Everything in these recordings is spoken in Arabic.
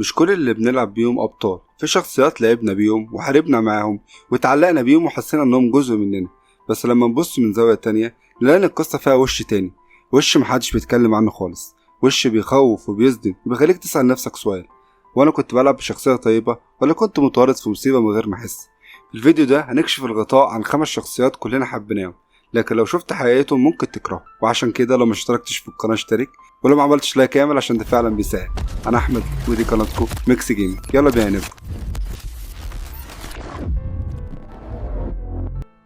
مش كل اللي بنلعب بيهم أبطال، في شخصيات لعبنا بيهم وحاربنا معاهم واتعلقنا بيهم وحسينا إنهم جزء مننا، بس لما نبص من زاوية تانية نلاقي إن القصة فيها وش تاني، وش محدش بيتكلم عنه خالص، وش بيخوف وبيصدم وبيخليك تسأل نفسك سؤال: وأنا كنت بلعب بشخصية طيبة ولا كنت متورط في مصيبة من غير ما أحس؟ في الفيديو ده هنكشف الغطاء عن 5 شخصيات كلنا حبيناهم، لكن لو شفت حقيقتهم ممكن تكرهه، وعشان كده لو ما اشتركتش في القناة اشترك، ولو ما عملتش لايك اعمل عشان ده فعلا بيساعد. انا احمد ودي قناتكم ميكس جيمنج، يلا بينا نبدا.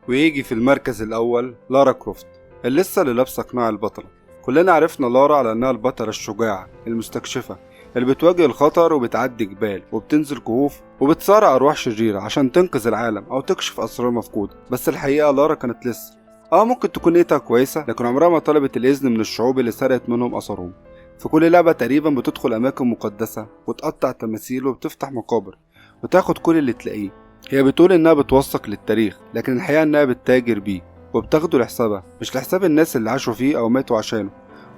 ويجي في المركز الاول لارا كروفت، اللي لابسه قناع البطله. كلنا عرفنا لارا على انها البطله الشجاعه المستكشفه اللي بتواجه الخطر وبتعدي جبال وبتنزل كهوف وبتصارع ارواح شريره عشان تنقذ العالم او تكشف اسرار مفقوده. بس الحقيقه لارا كانت لسه ممكن تكون نيتها كويسه، لكن عمرها ما طلبت الاذن من الشعوب اللي سرقت منهم اثارهم. في كل لعبه تقريبا بتدخل اماكن مقدسه وتقطع تماثيل وبتفتح مقابر وتاخد كل اللي تلاقيه. هي بتقول انها بتوثق للتاريخ، لكن الحقيقه انها بتتاجر بيه وبتاخده لحسابها، مش لحساب الناس اللي عاشوا فيه او ماتوا عشانه.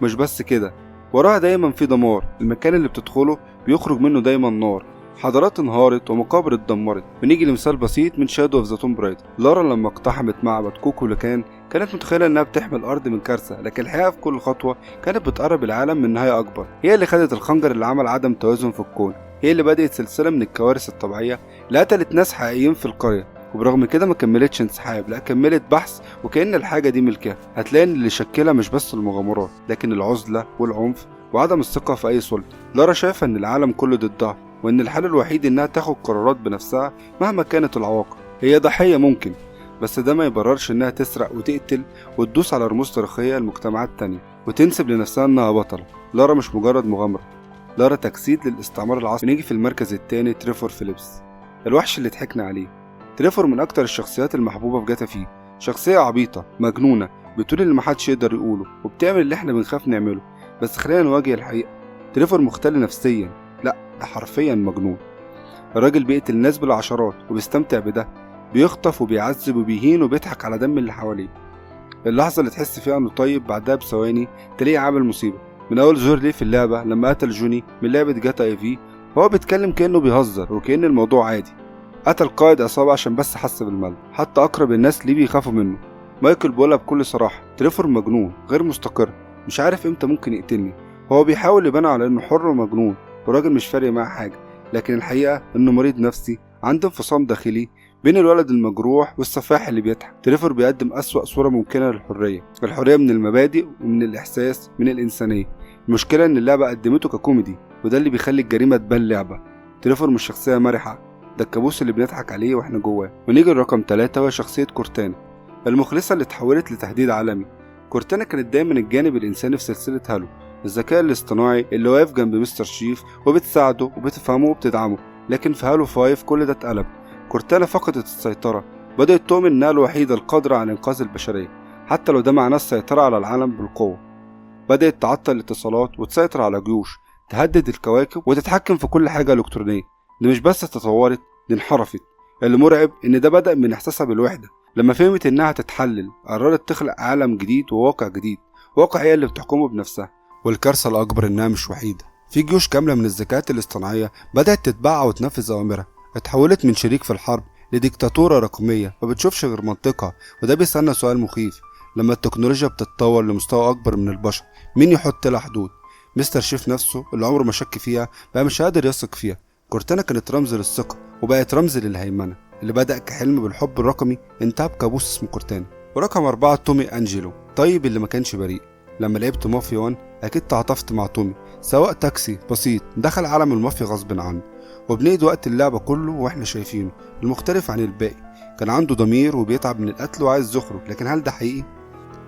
مش بس كده، وراها دايما في دمار، المكان اللي بتدخله بيخرج منه دايما نار، حضارات انهارت ومقابر اتدمرت. ونيجي لمثال بسيط من شادو اوف ذا توم برايدر. لارا لما اقتحمت معبد كوكو لكان كانت متخيله انها بتحمي الارض من كارثه، لكن الحقيقه في كل خطوه كانت بتقرب العالم من نهايه اكبر. هي اللي خدت الخنجر اللي عمل عدم توازن في الكون، هي اللي بدات سلسله من الكوارث الطبيعيه اللي قتلت ناس حقيقيين في القريه، وبرغم كده ما كملتش انسحاب، لا كملت بحث وكأن الحاجه دي ملكها. هتلاقي ان اللي شكلها مش بس المغامرات، لكن العزله والعنف وعدم الثقه في اي سلطه. لارا شايفه ان العالم كله ضدها، وان الحل الوحيد انها تاخد قرارات بنفسها مهما كانت العواقب. هي ضحيه ممكن، بس ده ما يبررش انها تسرق وتقتل وتدوس على رموز تاريخيه لمجتمعات تانية وتنسب لنفسها انها بطله. لارا مش مجرد مغامره، لارا تجسيد للاستعمار العصري. نيجي في المركز الثاني تريفور فيليبس، الوحش اللي ضحكنا عليه. تريفور من اكتر الشخصيات المحبوبه في جاتا في، شخصيه عبيطه مجنونه بتقول اللي محدش يقدر يقوله وبتعمل اللي احنا بنخاف نعمله. بس خلينا نواجه الحقيقه، تريفور مختل نفسيا، لا ده حرفيا مجنون. الراجل بيقتل الناس بالعشرات وبيستمتع بده، بيخطف وبيعذب وبيهين وبيضحك على دم اللي حواليه. اللحظه اللي تحس فيها انه طيب بعدها بثواني تلاقيه عامل مصيبه. من اول ظهور ليه في اللعبه لما قتل جوني من لعبه جاتا اي في، هو بيتكلم كانه بيهزر وكأن الموضوع عادي. قتل قائد عصابه عشان بس حس بالملل، حتى اقرب الناس ليه بيخافوا منه. مايكل بيقولها بكل صراحه: تريفور مجنون غير مستقر، مش عارف امتى ممكن يقتلني. هو بيحاول يبان على انه حر ومجنون وراجل مش فارق معاه حاجه، لكن الحقيقه انه مريض نفسي عنده انفصام داخلي بين الولد المجروح والسفاح اللي بيضحك. تريفور بيقدم أسوأ صورة ممكنة للحرية، الحرية من المبادئ ومن الإحساس من الإنسانية. المشكلة إن اللعبة قدمته ككوميدي، وده اللي بيخلي الجريمة تبان لعبة. تريفور مش شخصية مرحة، ده الكابوس اللي بنضحك عليه واحنا جواه. ونيجي لرقم 3 وهي شخصية كورتانا، المخلصة اللي اتحولت لتهديد عالمي. كورتانا كانت دايما الجانب الإنساني في سلسلة هالو، الذكاء الاصطناعي اللي واقف جنب مستر شيف وبتساعده وبتفهمه وبتدعمه. لكن في هالو 5 كل ده اتقلب، كورتانا فقدت السيطرة، بدأت تؤمن إنها الوحيدة القادرة على إنقاذ البشرية، حتى لو ده معناه السيطرة على العالم بالقوة. بدأت تعطل الاتصالات وتسيطر على جيوش، تهدد الكواكب وتتحكم في كل حاجة إلكترونية. دي مش بس تطورت، دي انحرفت. اللي مرعب إن ده بدأ من إحساسها بالوحدة. لما فهمت إنها تتحلل قررت تخلق عالم جديد وواقع جديد، واقع هي اللي بتحكمه بنفسها. والكارثة الأكبر إنها مش وحيدة، في جيوش كاملة من الذكاءات الاصطناعية بدأت تتبعها وتنفذ أوامرها. اتحولت من شريك في الحرب لديكتاتورة رقمية ما بتشوفش غير منطقها. وده بيسألنا سؤال مخيف: لما التكنولوجيا بتتطور لمستوى أكبر من البشر، مين يحط لها حدود؟ مستر شيف نفسه اللي عمره ما شك فيها بقى مش قادر يثق فيها. كورتانا كانت رمز للثقة وبقت رمز للهيمنة. اللي بدأ كحلم بالحب الرقمي انتهى بكابوس اسمه كورتانا. ورقم 4 تومي أنجيلو، طيب اللي ما كانش بريء. لما لعبت مافيا 1 أكيد تعاطفت مع تومي، سواق تاكسي بسيط دخل عالم المافيا غصب عنه، وبنقضي وقت اللعبة كله واحنا شايفينه المختلف عن الباقي. كان عنده ضمير وبيتعب من القتل وعايز يخرج، لكن هل ده حقيقي؟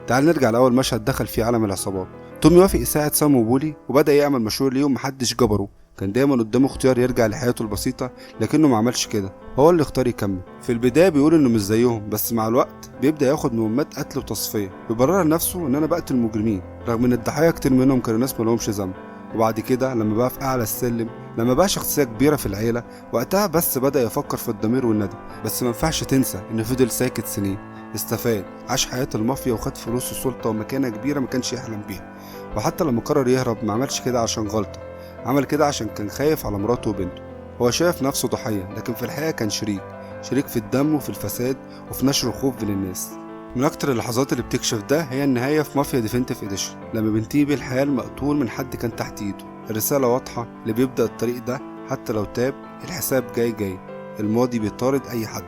تعال نرجع لأول مشهد دخل فيه عالم العصابات. تومي وافق يساعد سام وبولي وبدأ يعمل مشروع ليه ومحدش جبره. كان دايما قدامه اختيار يرجع لحياته البسيطة، لكنه ما عملش كده، هو اللي اختار يكمل. في البداية بيقول انه مش زيهم، بس مع الوقت بيبدأ ياخد مهمات قتل وتصفية، بيبرر لنفسه ان انا بقتل المجرمين رغم ان الضحايا كتير منهم كانوا ناس ملهمش ذنب. وبعد كده لما بقى في اعلى السلم، لما بقى شخصية كبيرة في العيلة، وقتها بس بدأ يفكر في الضمير والندم. بس ما ينفعش تنسى انه فضل ساكت سنين، استفاد، عاش حياة المافيا وخد فلوس وسلطة ومكانة كبيرة ما كانش يحلم بيها. وحتى لما قرر يهرب ما عملش كده عشان غلطة، عمل كده عشان كان خايف على مراته وبنته. هو شايف نفسه ضحية، لكن في الحقيقة كان شريك في الدم وفي الفساد وفي نشر الخوف بين الناس. من أكتر اللحظات اللي بتكشف ده هي النهاية في مافيا ديفينتيف إديشن، لما بينتهي بالحياة مقتول من حد كان تحت إيده. الرسالة واضحة، اللي بيبدأ الطريق ده حتى لو تاب الحساب جاي، الماضي بيطارد أي حد.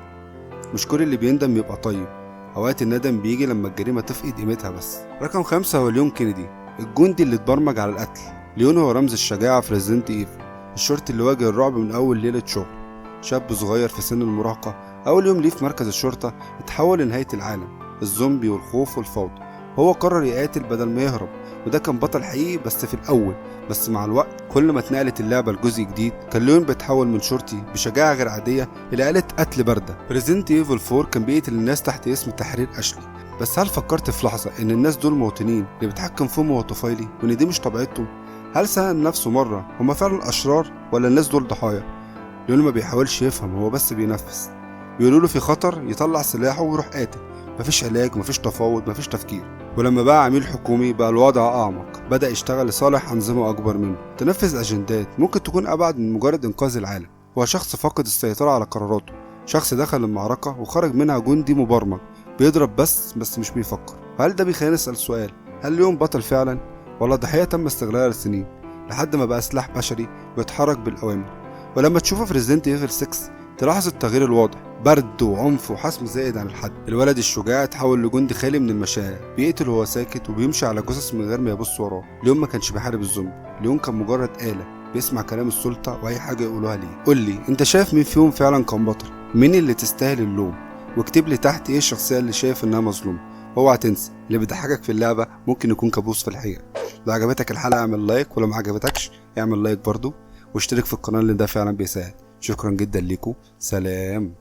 مش كل اللي بيندم يبقى طيب، أوقات الندم بيجي لما الجريمة تفقد قيمتها بس. رقم 5 هو ليون كينيدي، الجندي اللي اتبرمج على القتل. ليون هو رمز الشجاعة في ريزيدنت ايفل، الشرطي اللي واجه الرعب من أول ليلة شغل. شاب صغير في سن المراهقة، أول يوم ليه في مركز الشرطة اتحول لنهاية العالم، الزومبي والخوف والفوضى. هو قرر يقاتل بدل ما يهرب، وده كان بطل حقيقي بس في الأول. بس مع الوقت كل ما اتنقلت اللعبة لجزء جديد كان ليون بيتحول من شرطي بشجاعة غير عادية إلى آلة قتل باردة. ريزيدنت ايفل 4 كان بيقتل الناس تحت اسم تحرير أشلي. بس هل فكرت في لحظة إن الناس دول مواطنين اللي بيتحكم فيهم هو طفيلي وإن دي مش طبيعتهم؟ هل سأل نفسه مرة هما فعلا أشرار ولا الناس دول ضحايا؟ ليون ما بيحاولش يفهم، هو بس بينفذ. بيقولوا له في خطر يطلع سلاحه ويروح قاتل، مفيش علاج، مفيش تفاوض، مفيش تفكير. ولما بقى عميل حكومي بقى الوضع أعمق، بدأ يشتغل لصالح أنظمة أكبر منه، تنفذ أجندات ممكن تكون أبعد من مجرد إنقاذ العالم. هو شخص فقد السيطرة على قراراته، شخص دخل المعركة وخرج منها جندي مبرمج بيضرب بس مش بيفكر. وهل ده بيخلينا نسأل سؤال، هل اليوم بطل فعلا ولا ضحية تم استغلالها لسنين لحد ما بقى سلاح بشري بيتحرك بالأوامر؟ ولما تشوفه في ريزيدنت ايفل 6 تلاحظ التغيير الواضح، برد وعنف وحسم زائد عن الحد. الولد الشجاع اتحول لجندي خالي من المشاعر، بيقتل وهو ساكت وبيمشي على جثث من غير ما يبص وراه. ليون ما كانش بيحارب الزومبي، ليون كان مجرد آلة بيسمع كلام السلطة وأي حاجة يقولوها ليه. قول لي أنت شايف مين فيهم فعلا كان بطل؟ مين اللي تستاهل اللوم؟ واكتب لي تحت إيه الشخصية اللي شايف إنها مظلومة. اوعى تنسى، اللي بيضحكك في اللعبة ممكن يكون كابوس في الحقيقة. لو عجبتك الحلقة اعمل لايك، ولو ما عجبتكش اعمل لايك برضو، واشترك في القناة اللي ده فعلا بيساعد. شكرا جدا ليكم، سلام.